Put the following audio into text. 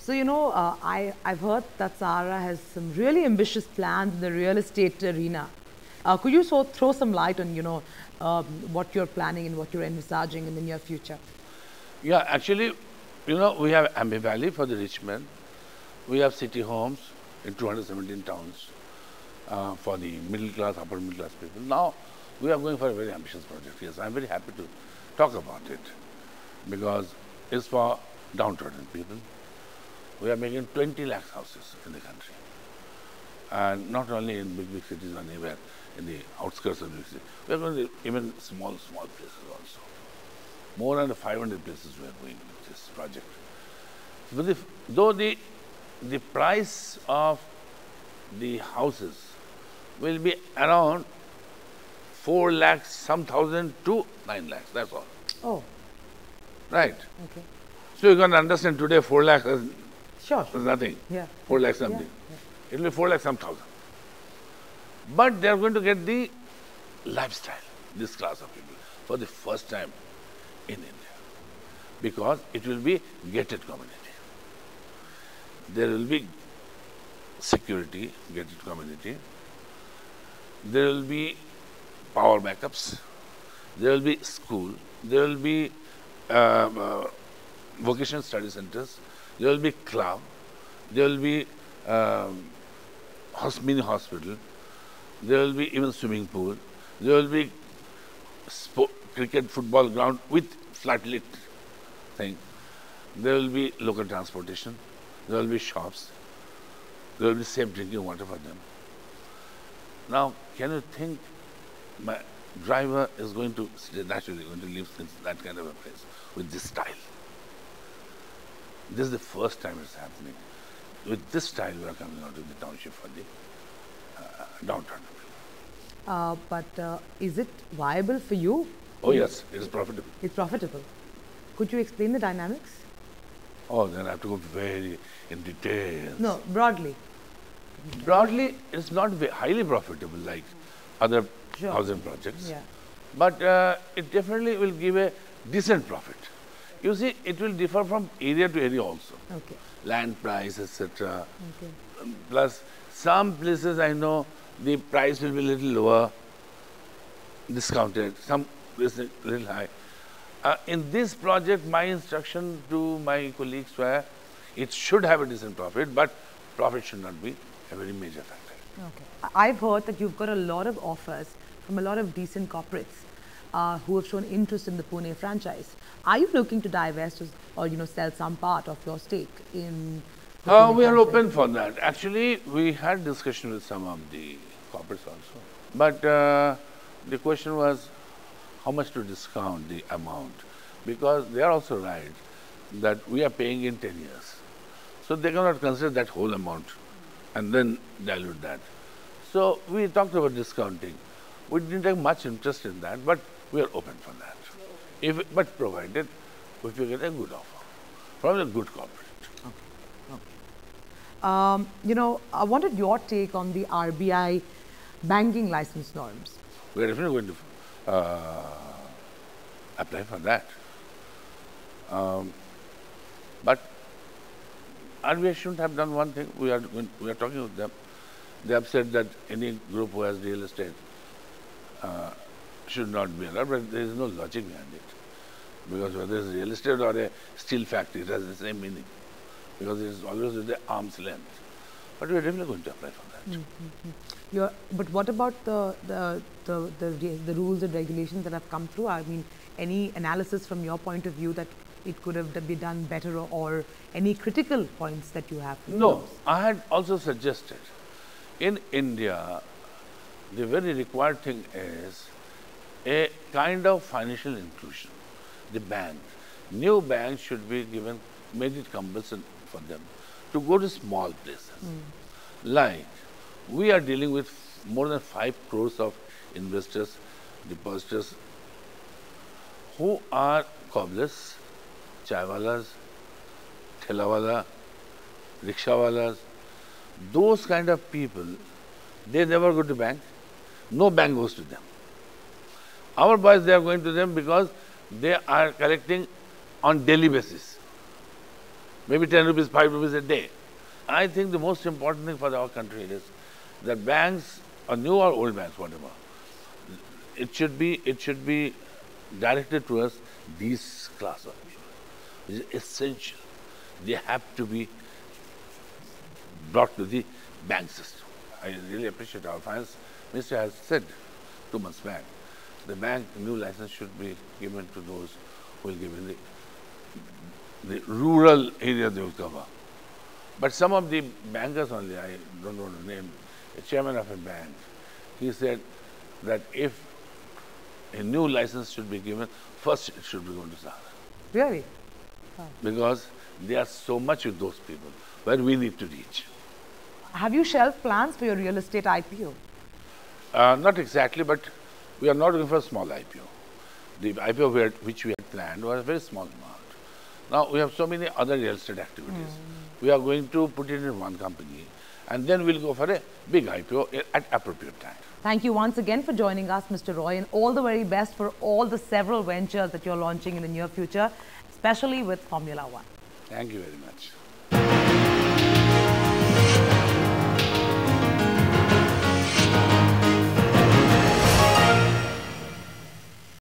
So, I've heard that Sara has some really ambitious plans in the real estate arena. Could you throw some light on, what you're planning and what you're envisaging in the near future? Yeah, actually, we have Ambi Valley for the rich men. We have city homes in 217 towns for the middle class, upper middle class people. Now, we are going for a very ambitious project. Yes, I'm very happy to talk about it because it's for downtrodden people. We are making 20 lakh houses in the country. And not only in big cities, anywhere in the outskirts of big cities. We are going to even small places also. More than 500 places we are going with this project. But though the price of the houses will be around 4 lakhs, some thousand to 9 lakhs, that's all. Oh. Right. Okay. So you can understand today 4 lakhs is Sure. nothing. Yeah. 4 lakhs something. Yeah. It will be 4 lakhs some thousand. But they are going to get the lifestyle, this class of people, for the first time in India. Because it will be gated community. There will be security, gated community. There will be power backups. There will be school. There will be vocational study centers. There will be club. There will be mini hospital. There will be even swimming pool. There will be cricket, football ground with flat lit thing. There will be local transportation. There will be shops. There will be safe drinking water for them. Now, can you think my driver is going to naturally going to live in that kind of a place with this style? This is the first time it's happening. With this style, we are coming out of the township for the downtrodden people. But is it viable for you? Oh yes, it is profitable. It's profitable. Could you explain the dynamics? Oh, then I have to go very in detail. No, broadly. Broadly, it's not highly profitable like other Sure. housing projects. Yeah. But it definitely will give a decent profit. You see, it will differ from area to area also. Okay. Land price, etc. Okay. Plus, some places I know the price will be a little lower, discounted. Some places a little high. In this project, my instruction to my colleagues were, it should have a decent profit, but profit should not be a very major factor. Okay. I've heard that you've got a lot of offers from a lot of decent corporates who have shown interest in the Pune franchise. Are you looking to divest or sell some part of your stake in the Pune We are franchise? open for that. Actually, we had discussion with some of the corporates also. But the question was how much to discount the amount. Because they are also right that we are paying in 10 years. So they cannot consider that whole amount and then dilute that. So we talked about discounting. We didn't have much interest in that, but we are open for that. But provided if you get a good offer from a good corporate. I wanted your take on the RBI banking license norms. We are definitely going to apply for that. But RBI shouldn't have done one thing. We are talking with them. They have said that any group who has real estate should not be allowed, but there is no logic behind it. Because whether it's real estate or a steel factory, it has the same meaning. Because it is always with the arm's length. But we are definitely going to apply for that. But what about the rules and regulations that have come through? I mean, any analysis from your point of view that it could have been done better, or any critical points that you have? No, I had also suggested in India, the very required thing is a kind of financial inclusion. The bank, new banks should be made it compulsory for them to go to small places. Like, we are dealing with more than 5 crores of investors, depositors, who are cobblers, chaiwalas, thelawala, rickshawalas. Those kind of people, they never go to bank. No bank goes to them. Our boys, they are going to them because they are collecting on daily basis. maybe 10 rupees, 5 rupees a day. I think the most important thing for our country is that banks, or new or old banks, whatever, it should be directed towards these class of people, which is essential. They have to be brought to the bank system. I really appreciate our finance minister has said 2 months back, the bank new license should be given to those who will give in the rural area they will cover. But some of the bankers only, I don't want to name, a chairman of a bank, he said that if a new license should be given, first it should be given to Sahara. Really? Because there are so much with those people where we need to reach. Have you shelved plans for your real estate IPO? Not exactly, but we are not going for a small IPO. The IPO which we had planned was a very small amount. Now we have so many other real estate activities. We are going to put it in one company and then we'll go for a big IPO at appropriate time. Thank you once again for joining us, Mr. Roy, and all the very best for all the several ventures that you're launching in the near future, especially with Formula One. Thank you very much.